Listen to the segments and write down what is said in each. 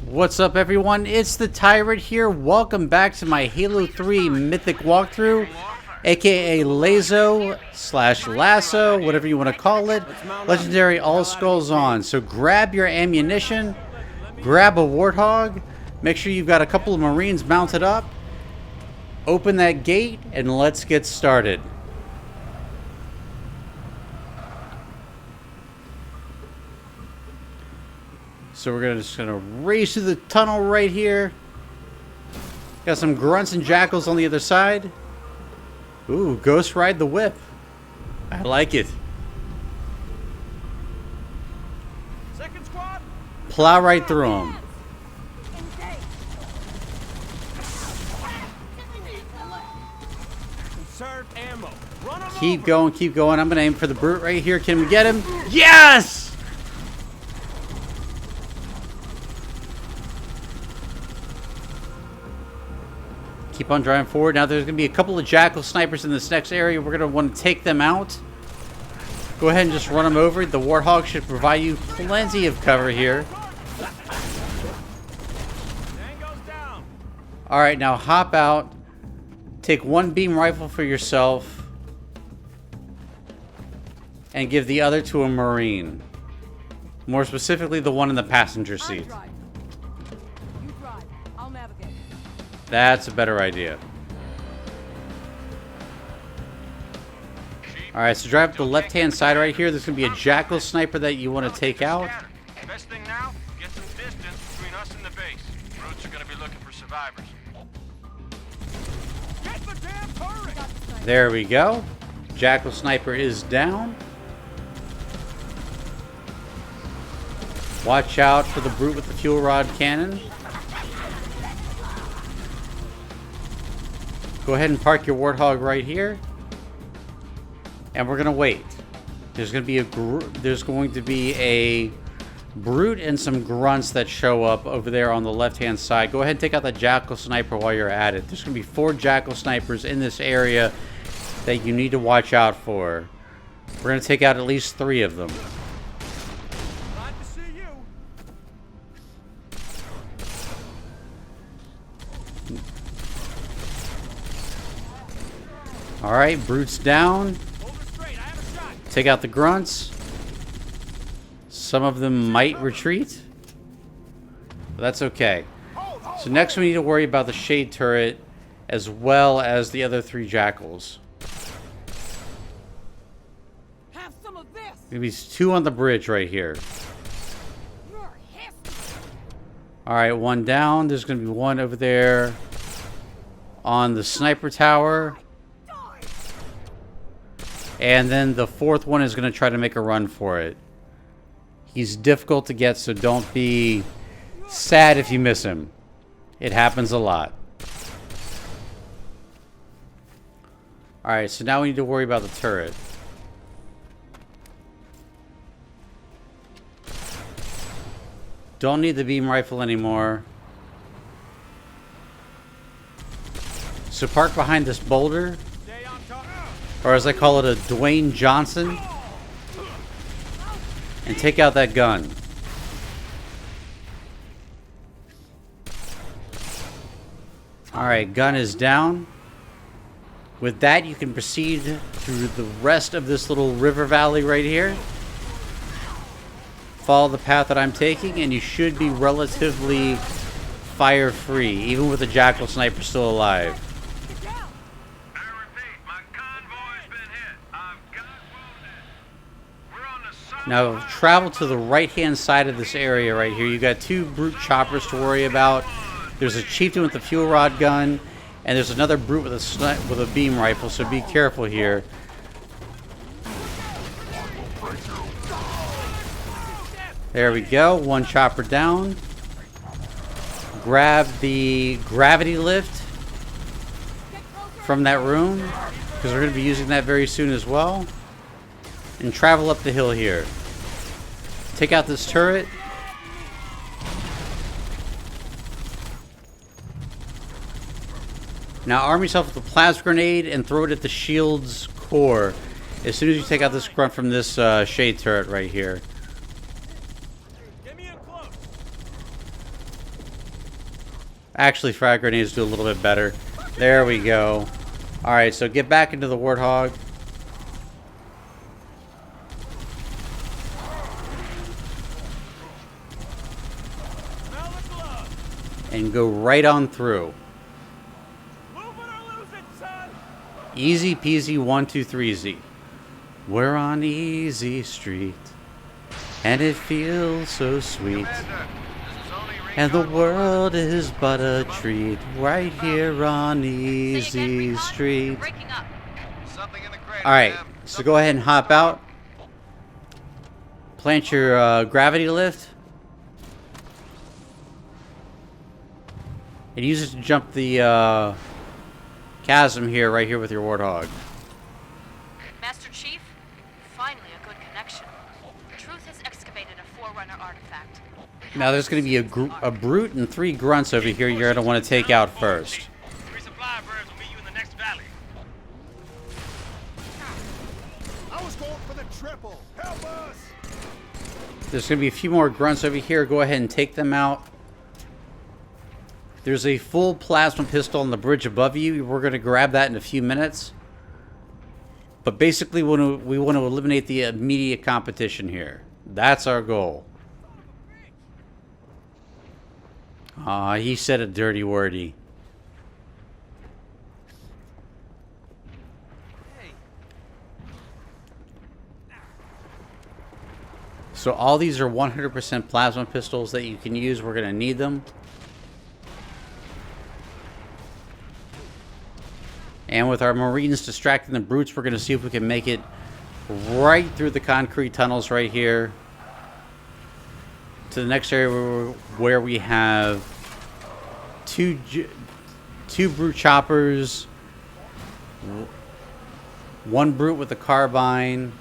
What's up, everyone? It's the Tyrant here. Welcome back to my Halo 3 Mythic walkthrough, aka LASO / LASO, whatever you want to call it. Legendary All Skulls on. So grab your ammunition, grab a Warthog, make sure you've got a couple of Marines mounted up, open that gate, and let's get started. So we're just gonna race through the tunnel right here. Got some grunts and jackals on the other side. Ooh, ghost ride the whip. I like it. Second squad. Plow right through them. Conserve ammo. Run 'em Keep over. going, keep going. I'm gonna aim for the brute right here. Can we get him? Yes! Keep on driving forward. Now there's going to be a couple of jackal snipers in this next area. We're going to want to take them out. Go ahead and just run them over. The Warthog should provide you plenty of cover here. Alright, now hop out. Take one beam rifle for yourself. And give the other to a Marine. More specifically, the one in the passenger seat. That's a better idea. Alright, so drive up the left-hand side right here. There's going to be a jackal sniper that you want to take out. Best thing now, get some distance between us and the base. Brutes are going to be looking for survivors. Get the damn turret! There we go. Jackal sniper is down. Watch out for the brute with the fuel rod cannon. Go ahead and park your Warthog right here, and we're gonna wait. There's going to be a brute and some grunts that show up over there on the left-hand side. Go ahead and take out the jackal sniper while you're at it. There's gonna be 4 jackal snipers in this area that you need to watch out for. We're gonna take out at least 3 of them. Glad to see you. Alright, brute's down. Hold her straight. I have a shot. Take out the grunts. Some of them might retreat, but that's okay. So next we need to worry about the shade turret as well as the other 3 jackals. Have some of this. Maybe 2 on the bridge right here. You're hissing. Alright, 1 down. There's going to be 1 over there on the sniper tower. And then the 4th one is going to try to make a run for it. He's difficult to get, so don't be sad if you miss him. It happens a lot. Alright, so now we need to worry about the turret. Don't need the beam rifle anymore. So park behind this boulder. Stay on top. Or as I call it, a Dwayne Johnson. And take out that gun. Alright, gun is down. With that, you can proceed through the rest of this little river valley right here. Follow the path that I'm taking, and you should be relatively fire-free, even with the jackal sniper still alive. Now travel to the right-hand side of this area right here. You got 2 brute choppers to worry about. There's a chieftain with the fuel rod gun, and there's another brute with a beam rifle. So be careful here. There we go. 1 chopper down. Grab the gravity lift from that room, because we're going to be using that very soon as well. And travel up the hill here. Take out this turret. Now arm yourself with a plasma grenade and throw it at the shield's core as soon as you take out this grunt from this shade turret right here. Get me in close. Actually, frag grenades do a little bit better. There we go. Alright, so get back into the Warthog. And go right on through. Easy peasy 1, 2, 3 Z. We're on Easy Street, and it feels so sweet. And the world is but a treat right here on Easy Street. Alright, so go ahead and hop out. Plant your gravity lift. And use it to jump the chasm here, right here with your Warthog. Master Chief, finally a good connection. Truth has excavated a Forerunner artifact. Now there's going to be a brute and 3 grunts over here you're going to want to take out first. 3 supply birds will meet you in the next valley. I was going for the triple. Help us! There's going to be a few more grunts over here. Go ahead and take them out. There's a full plasma pistol on the bridge above you. We're going to grab that in a few minutes. But basically, we want to eliminate the immediate competition here. That's our goal. Aw, he said a dirty wordy. So all these are 100% plasma pistols that you can use. We're going to need them. And with our Marines distracting the brutes, we're going to see if we can make it right through the concrete tunnels right here to the next area where we have two brute choppers, 1 brute with a carbine,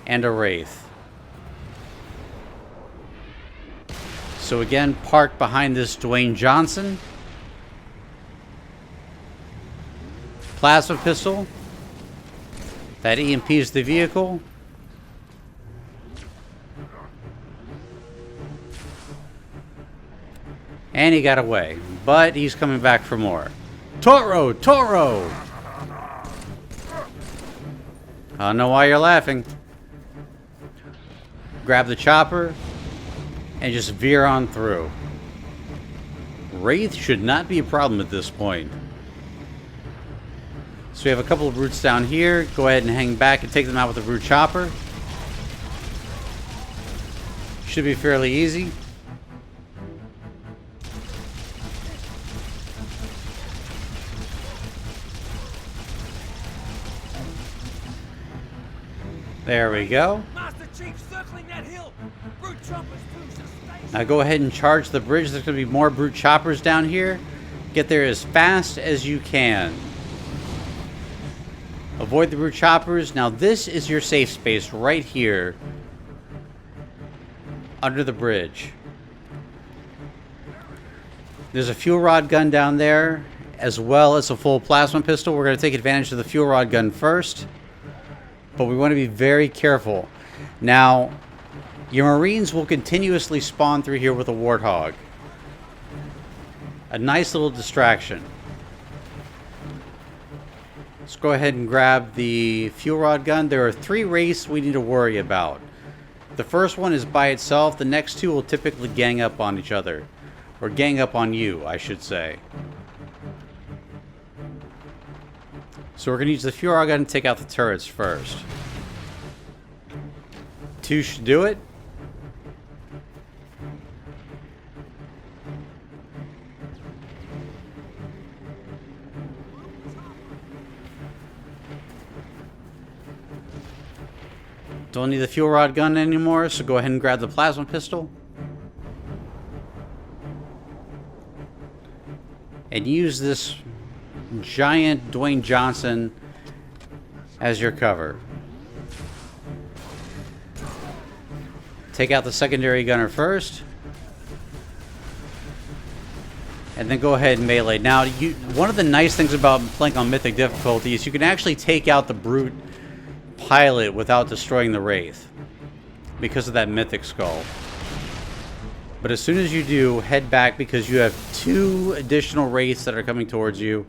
and a Wraith. So again, park behind this Dwayne Johnson. Plasma pistol. That EMPs the vehicle. And he got away. But he's coming back for more. Toro! Toro! I don't know why you're laughing. Grab the chopper and just veer on through. Wraith should not be a problem at this point. So we have a couple of brutes down here. Go ahead and hang back and take them out with the brute chopper. Should be fairly easy. There we go. Master Chief circling that hill. Brute choppers too. Now go ahead and charge the bridge. There's going to be more brute choppers down here. Get there as fast as you can. Avoid the brute choppers. Now this is your safe space right here under the bridge. There's a fuel rod gun down there as well as a full plasma pistol. We're going to take advantage of the fuel rod gun first, but we want to be very careful. Now your Marines will continuously spawn through here with a Warthog. A nice little distraction. Let's go ahead and grab the fuel rod gun. There are 3 Wraiths we need to worry about. The first one is by itself. The next 2 will typically gang up on each other. Or gang up on you, I should say. So we're going to use the fuel rod gun to take out the turrets first. 2 should do it. Don't need the fuel rod gun anymore, so go ahead and grab the plasma pistol. And use this giant Dwayne Johnson as your cover. Take out the secondary gunner first. And then go ahead and melee. Now, one of the nice things about playing on Mythic difficulty is you can actually take out the brute pilot without destroying the Wraith because of that Mythic skull. But as soon as you do, head back because you have 2 additional Wraiths that are coming towards you.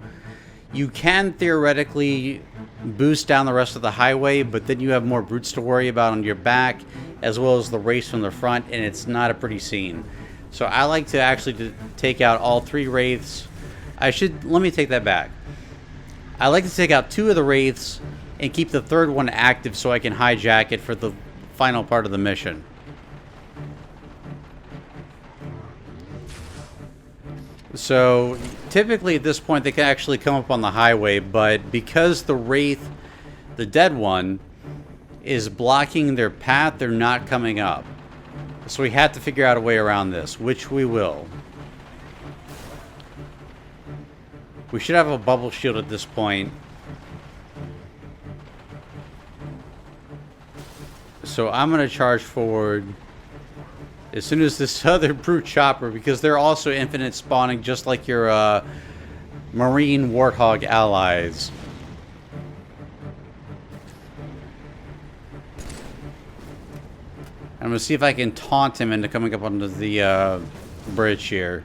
You can theoretically boost down the rest of the highway, but then you have more brutes to worry about on your back, as well as the Wraiths from the front, and it's not a pretty scene. So I like to actually take out all 3 Wraiths. Let me take that back. I like to take out 2 of the Wraiths and keep the 3rd one active so I can hijack it for the final part of the mission. So typically at this point they can actually come up on the highway, but because the Wraith, the dead one, is blocking their path, they're not coming up. So we have to figure out a way around this, which we will. We should have a bubble shield at this point. So I'm going to charge forward as soon as this other brute chopper, because they're also infinite spawning just like your Marine Warthog allies. I'm going to see if I can taunt him into coming up onto the bridge here.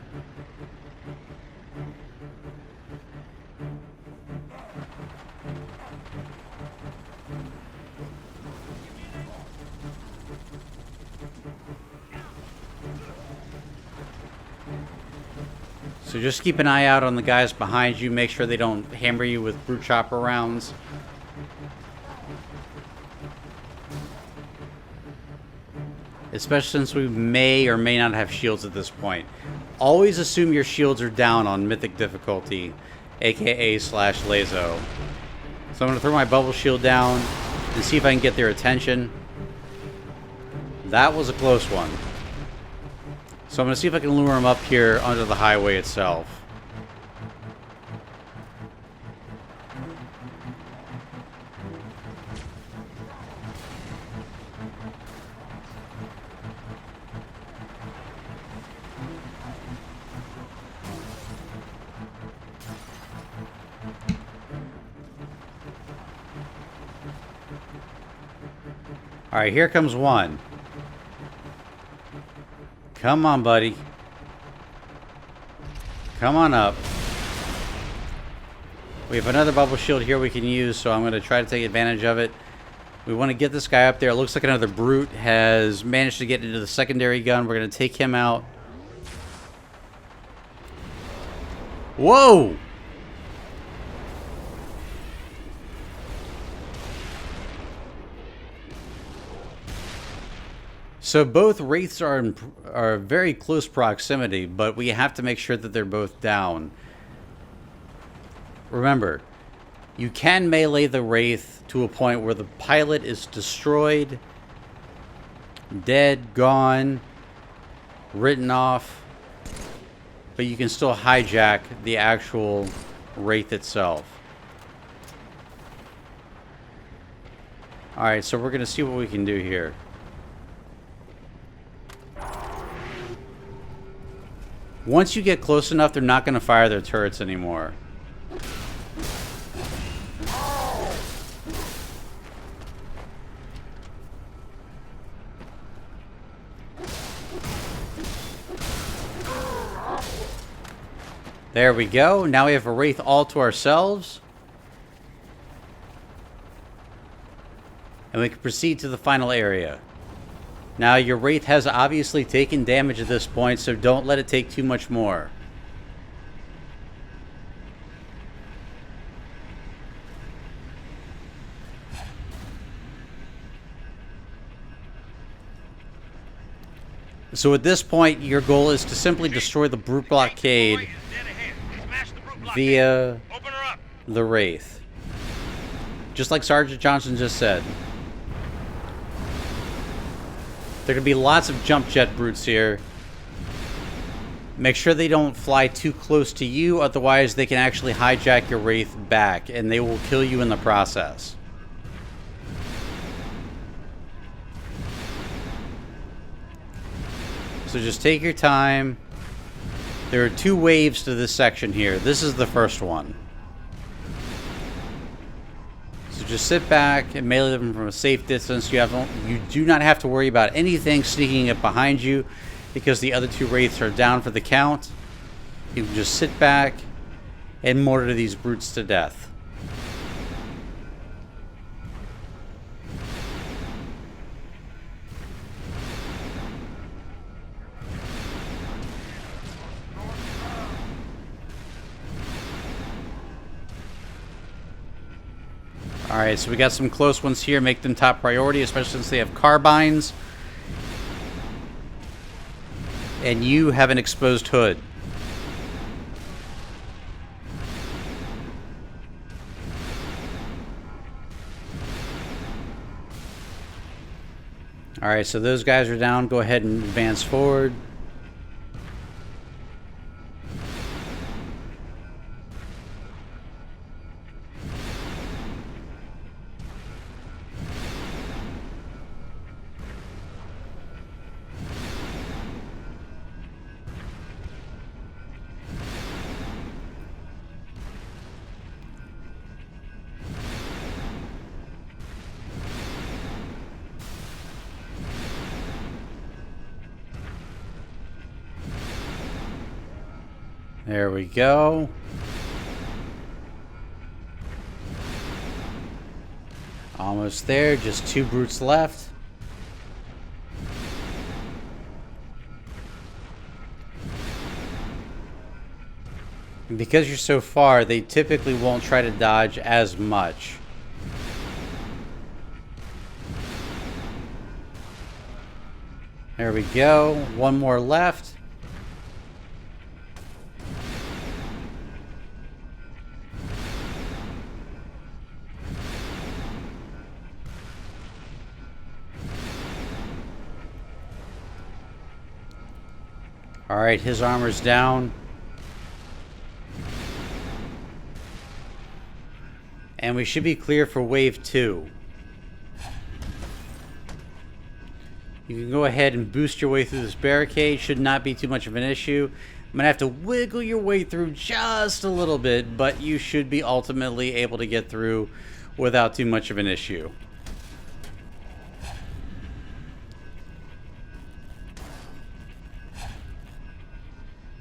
So just keep an eye out on the guys behind you. Make sure they don't hammer you with brute chopper rounds. Especially since we may or may not have shields at this point. Always assume your shields are down on Mythic difficulty, aka /LASO. So I'm going to throw my bubble shield down and see if I can get their attention. That was a close one. So I'm going to see if I can lure them up here onto the highway itself. Alright, here comes one. Come on, buddy. Come on up. We have another bubble shield here we can use, so I'm going to try to take advantage of it. We want to get this guy up there. It looks like another brute has managed to get into the secondary gun. We're going to take him out. Whoa! So both Wraiths are very close proximity, but we have to make sure that they're both down. Remember, you can melee the Wraith to a point where the pilot is destroyed, dead, gone, written off, but you can still hijack the actual Wraith itself. Alright, so we're going to see what we can do here. Once you get close enough, they're not going to fire their turrets anymore. There we go. Now we have a Wraith all to ourselves. And we can proceed to the final area. Now, your Wraith has obviously taken damage at this point, so don't let it take too much more. So at this point, your goal is to simply destroy the brute blockade via the Wraith. Just like Sergeant Johnson just said. There are going to be lots of jump jet brutes here. Make sure they don't fly too close to you, otherwise they can actually hijack your Wraith back, and they will kill you in the process. So just take your time. There are 2 waves to this section here. This is the first one. So just sit back and melee them from a safe distance. You do not have to worry about anything sneaking up behind you. because the other 2 Wraiths are down for the count. You can just sit back and mortar these brutes to death. Alright, so we got some close ones here. Make them top priority, especially since they have carbines. And you have an exposed hood. Alright, so those guys are down. Go ahead and advance forward. There we go. Almost there. Just 2 brutes left. And because you're so far, they typically won't try to dodge as much. There we go. 1 more left. Alright, his armor's down. And we should be clear for wave 2. You can go ahead and boost your way through this barricade. Should not be too much of an issue. I'm going to have to wiggle your way through just a little bit, but you should be ultimately able to get through without too much of an issue.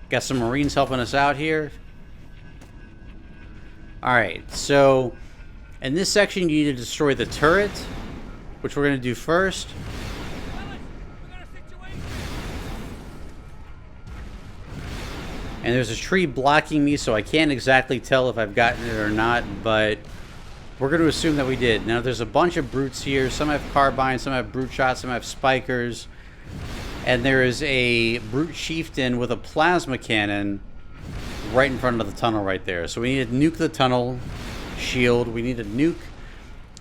Got some Marines helping us out here. Alright, so in this section you need to destroy the turret, which we're going to do first. And there's a tree blocking me, so I can't exactly tell if I've gotten it or not, but we're going to assume that we did. Now there's a bunch of brutes here. Some have carbines, some have brute shots, some have spikers. And there is a brute chieftain with a plasma cannon right in front of the tunnel right there. So we need to nuke the tunnel shield. We need to nuke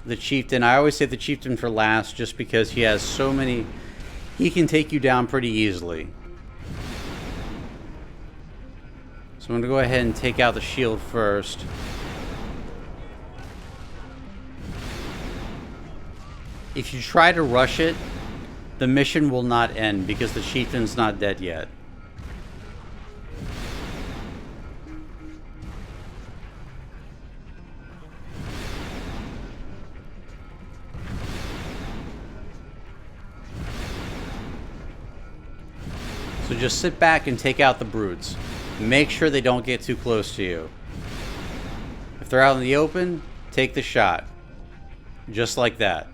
the chieftain. I always say the chieftain for last just because he has so many. He can take you down pretty easily. So I'm going to go ahead and take out the shield first. If you try to rush it, the mission will not end because the chieftain's not dead yet. So just sit back and take out the brutes. Make sure they don't get too close to you. If they're out in the open, take the shot. Just like that.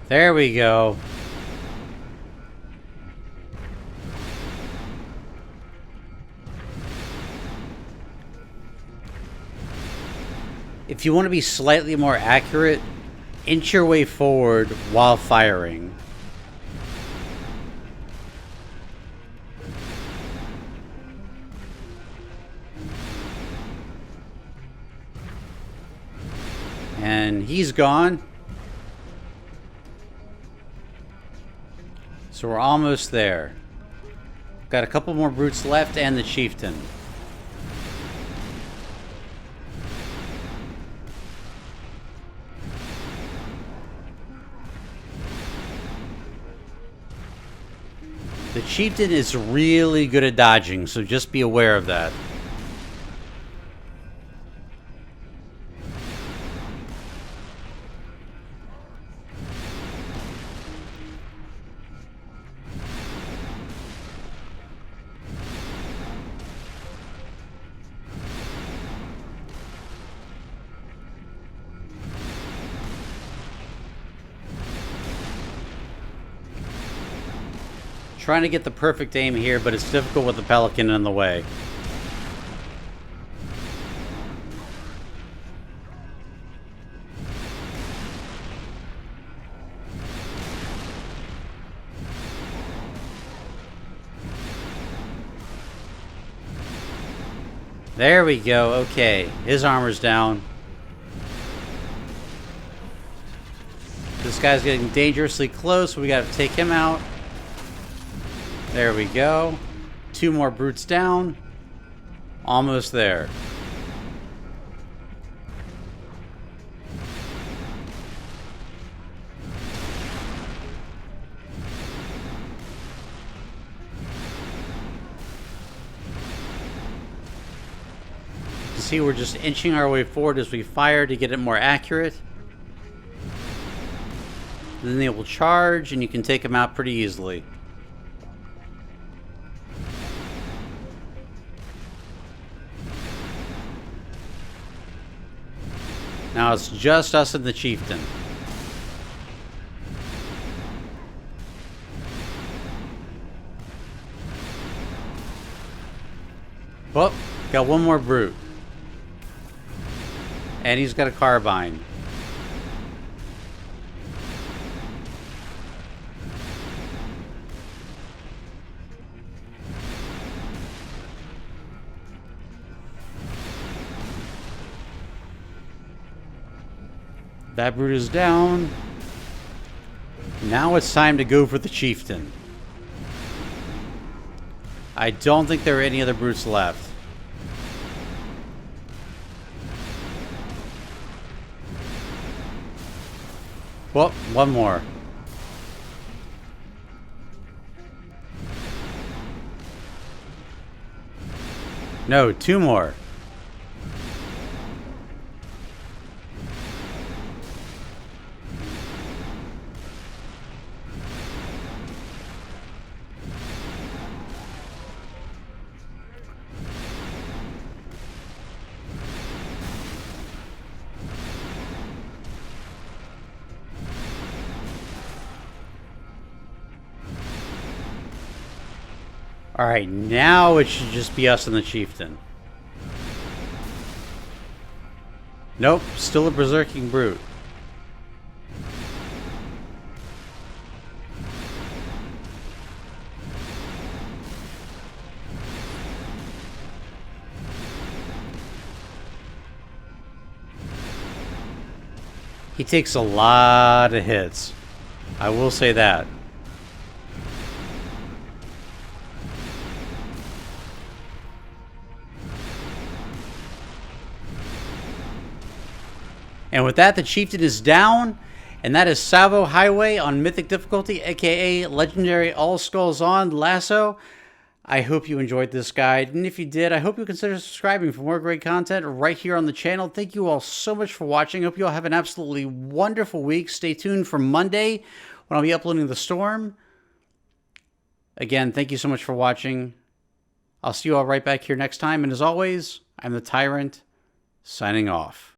There we go. If you want to be slightly more accurate, inch your way forward while firing. And he's gone. So we're almost there. Got a couple more brutes left and the Chieftain. The Chieftain is really good at dodging, so just be aware of that. Trying to get the perfect aim here, but it's difficult with the Pelican in the way. There we go. Okay, his armor's down. This guy's getting dangerously close. We gotta take him out. There we go. 2 more brutes down. Almost there. You see, we're just inching our way forward as we fire to get it more accurate. Then they will charge and you can take them out pretty easily. Now it's just us and the Chieftain. Well, got one more brute. And he's got a carbine. That brute is down. Now it's time to go for the Chieftain. I don't think there are any other brutes left. Well, one more. No, 2 more. Alright, now it should just be us and the Chieftain. Nope, still a berserking brute. He takes a lot of hits. I will say that. And with that, the Chieftain is down, and that is Tsavo Highway on Mythic difficulty, aka Legendary All Skulls on LASO. I hope you enjoyed this guide, and if you did, I hope you consider subscribing for more great content right here on the channel. Thank you all so much for watching. I hope you all have an absolutely wonderful week. Stay tuned for Monday when I'll be uploading The Storm. Again, thank you so much for watching. I'll see you all right back here next time, and as always, I'm the Tyrant, signing off.